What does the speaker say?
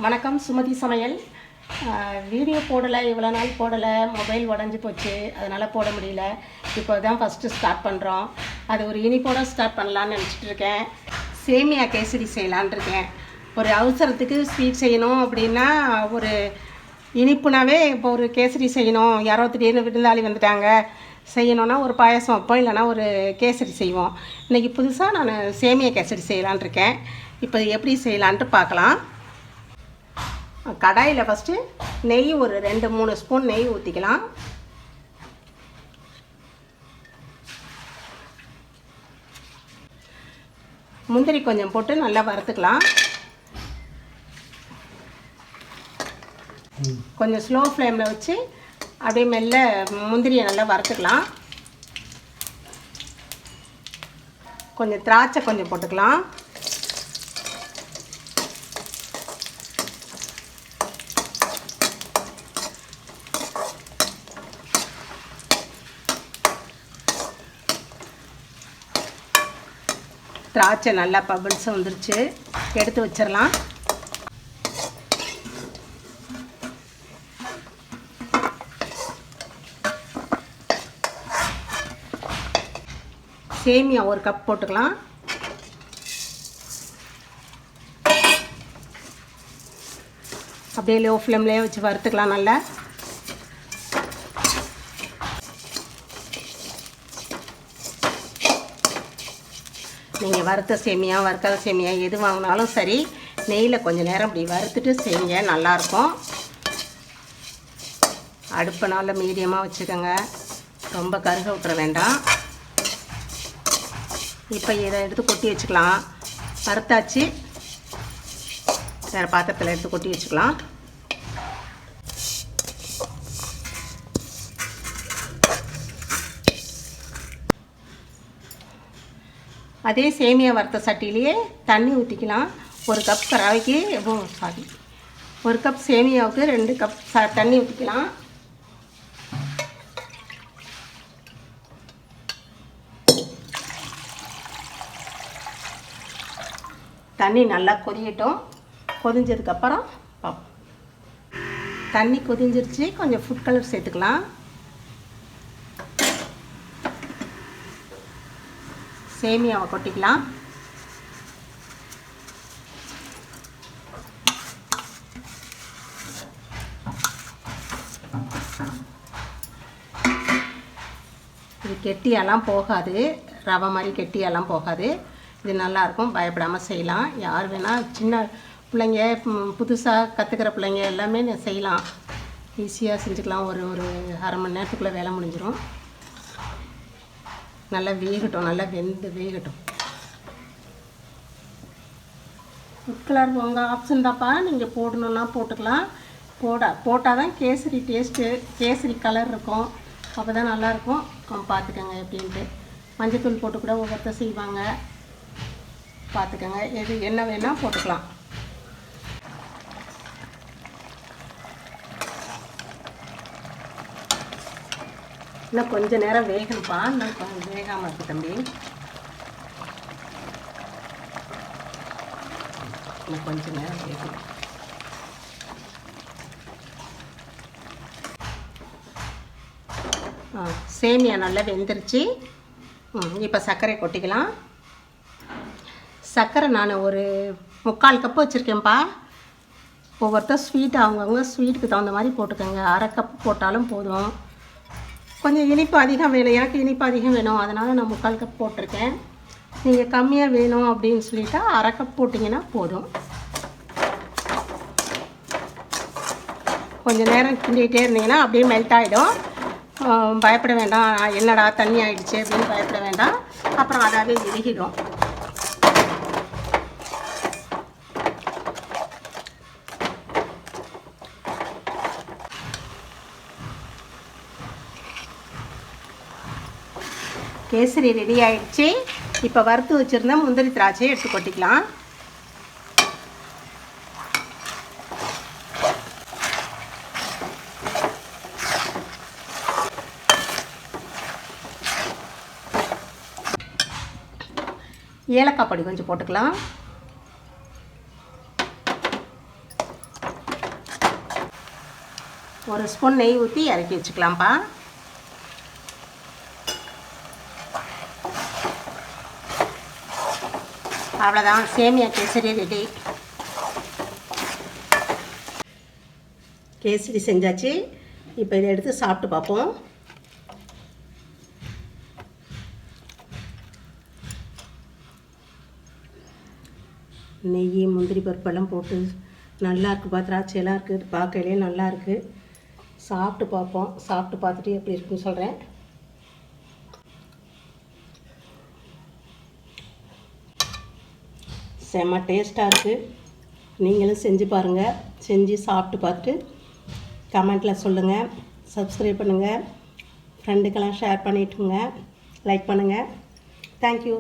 வணக்கம். சுமதி சமையல். வீடியோ போடலை, இவ்வளோ நாள் போடலை. மொபைல் உடஞ்சி போச்சு, அதனால் போட முடியல. இப்போ தான் ஃபஸ்ட்டு ஸ்டார்ட் பண்ணுறோம். அது ஒரு இனிப்போடு ஸ்டார்ட் பண்ணலான்னு நினச்சிட்டு இருக்கேன். சேமியா கேசரி செய்யலான் இருக்கேன். ஒரு அவசரத்துக்கு ஸ்வீட் செய்யணும் அப்படின்னா, ஒரு இனிப்புனாவே இப்போ ஒரு கேசரி செய்யணும், யாரோ திடீர்னு விருந்தாளி வந்துட்டாங்க செய்யணுன்னா ஒரு பாயசம் வைப்போம், இல்லைனா ஒரு கேசரி செய்வோம். இன்றைக்கி புதுசாக நான் சேமியா கேசரி செய்யலான் இருக்கேன். இப்போ எப்படி செய்யலான்ட்டு பார்க்கலாம். கடாயில் ஃபஸ்ட்டு நெய் ஒரு 2-3 ஸ்பூன் நெய் ஊற்றிக்கலாம். முந்திரி கொஞ்சம் போட்டு நல்லா வறுத்துக்கலாம். கொஞ்சம் ஸ்லோ ஃப்ளேமில் வச்சு அப்படியே மெல்ல முந்திரியை நல்லா வறுத்துக்கலாம். கொஞ்சம் திராட்சை கொஞ்சம் போட்டுக்கலாம். திராட்சை நல்லா பபிள்ஸ் வந்துருச்சு, எடுத்து வச்சிடலாம். சேமியா 1 கப் போட்டுக்கலாம். அப்படியே லோ ஃப்ளேம்லேயே வச்சு வறுத்துக்கலாம் நல்லா. நீங்கள் வறுத்த சேமியா வறுக்காத சேமியா எது வாங்கினாலும் சரி, நெய்யில் கொஞ்சம் நேரம் இப்படி வறுத்துட்டு செய்யுங்க, நல்லாயிருக்கும். அடுப்பை நல்லா மீடியமாக வச்சுக்கோங்க, ரொம்ப கருக விட்டுற வேண்டாம். இப்போ இதை எடுத்து கொட்டி வச்சுக்கலாம். வறுத்தாச்சு, வேறு பாத்திரத்தில் எடுத்து கொட்டி வச்சுக்கலாம். அதே சேமியா வறுத்த சட்டிலேயே தண்ணி ஊற்றிக்கலாம். 1 கப் ரவைக்கு 1 கப் சேமியாவுக்கு 2 கப் தண்ணி ஊற்றிக்கலாம். தண்ணி நல்லா கொதியட்டும். கொதிஞ்சதுக்கப்புறம் பார்ப்போம். தண்ணி கொதிஞ்சிருச்சு, கொஞ்சம் ஃபுட் கலர் சேர்த்துக்கலாம். சேமியாவை கொட்டிக்கலாம். இது கெட்டியெல்லாம் போகாது, ரவை மாதிரி கெட்டியெல்லாம் போகாது. இது நல்லாயிருக்கும், பயப்படாமல் செய்யலாம். யார் வேணால், சின்ன பிள்ளைங்க, புதுசாக கற்றுக்கிற பிள்ளைங்க எல்லாமே செய்யலாம். ஈஸியாக செஞ்சுக்கலாம். ஒரு அரை மணி நேரத்துக்குள்ளே வேலை முடிஞ்சிடும். நல்லா வேகட்டும், நல்லா வெந்து வேகட்டும். ஃபுட் கலர் உங்கள் ஆப்ஷன் தான்ப்பா, நீங்கள் போடணுன்னா போட்டுக்கலாம். போட்டால் தான் கேசரி டேஸ்ட்டு, கேசரி கலர் இருக்கும், அப்போ தான் நல்லாயிருக்கும். பார்த்துக்கோங்க எப்படின்ட்டு. மஞ்சத்தூள் போட்டு கூட ஒவ்வொருத்தர் செய்வாங்க, பார்த்துக்கோங்க. எது என்ன வேணால் போட்டுக்கலாம். இன்னும் கொஞ்சம் நேரம் வேகணும்ப்பா, இன்னும் கொஞ்சம் வேகாமல் இருக்குது தம்பி. இன்னும் கொஞ்சம் நேரம் வேகணும். சேமியா நல்லா வெந்துருச்சு. இப்போ சர்க்கரை கொட்டிக்கலாம். சர்க்கரை நான் ஒரு 3/4 கப்பு வச்சுருக்கேன்ப்பா. ஒவ்வொருத்தர் ஸ்வீட் அவங்கவுங்க ஸ்வீட்டுக்கு தகுந்த மாதிரி போட்டுக்கோங்க. 1/2 கப்பு போட்டாலும் போதும். கொஞ்சம் இனிப்பு அதிகம் வேணும், எனக்கு இனிப்பு அதிகம் வேணும், அதனால் நான் 3/4 கப் போட்டிருக்கேன். நீங்கள் கம்மியாக வேணும் அப்படின்னு சொல்லிட்டா 1/2 கப் போட்டிங்கன்னா போதும். கொஞ்சம் நேரம் கிண்டிகிட்டே இருந்தீங்கன்னா அப்படியே மெல்ட் ஆகிடும். பயப்பட வேண்டாம், என்னடா தண்ணி ஆகிடுச்சு அப்படின்னு பயப்பட வேண்டாம். அப்புறம் அதாவே இறுகிடும். கேசரி ரெடி ஆகிடுச்சு. இப்போ வறுத்து வச்சுருந்தா முந்திரி திராட்சையை எடுத்து கொட்டிக்கலாம். ஏலக்காய் பொடி கொஞ்சம் போட்டுக்கலாம். ஒரு ஸ்பூன் நெய் ஊற்றி இறக்கி வச்சுக்கலாம்ப்பா. அவ்வளோதான், சேமியா கேசரி ரெடி. கேசரி செஞ்சாச்சு. இப்போ இதை எடுத்து சாப்பிட்டு பார்ப்போம். நெய் முந்திரி பருப்பெல்லாம் போட்டு நல்லா இருக்குப்பா. திராட்சையெல்லாம் இருக்குது, பார்க்கலே நல்லா இருக்குது. சாப்பிட்டு பார்ப்போம். சாப்பிட்டு பார்த்துட்டு எப்படி இருக்குன்னு சொல்கிறேன். செம்ம டேஸ்ட்டாக இருக்குது. நீங்களும் செஞ்சு பாருங்கள். செஞ்சு சாப்பிட்டு பார்த்துட்டு கமெண்ட்டில் சொல்லுங்கள். சப்ஸ்கிரைப் பண்ணுங்கள். ஃப்ரெண்டுக்கெல்லாம் ஷேர் பண்ணிவிட்டுங்க. லைக் பண்ணுங்கள். தேங்க்யூ.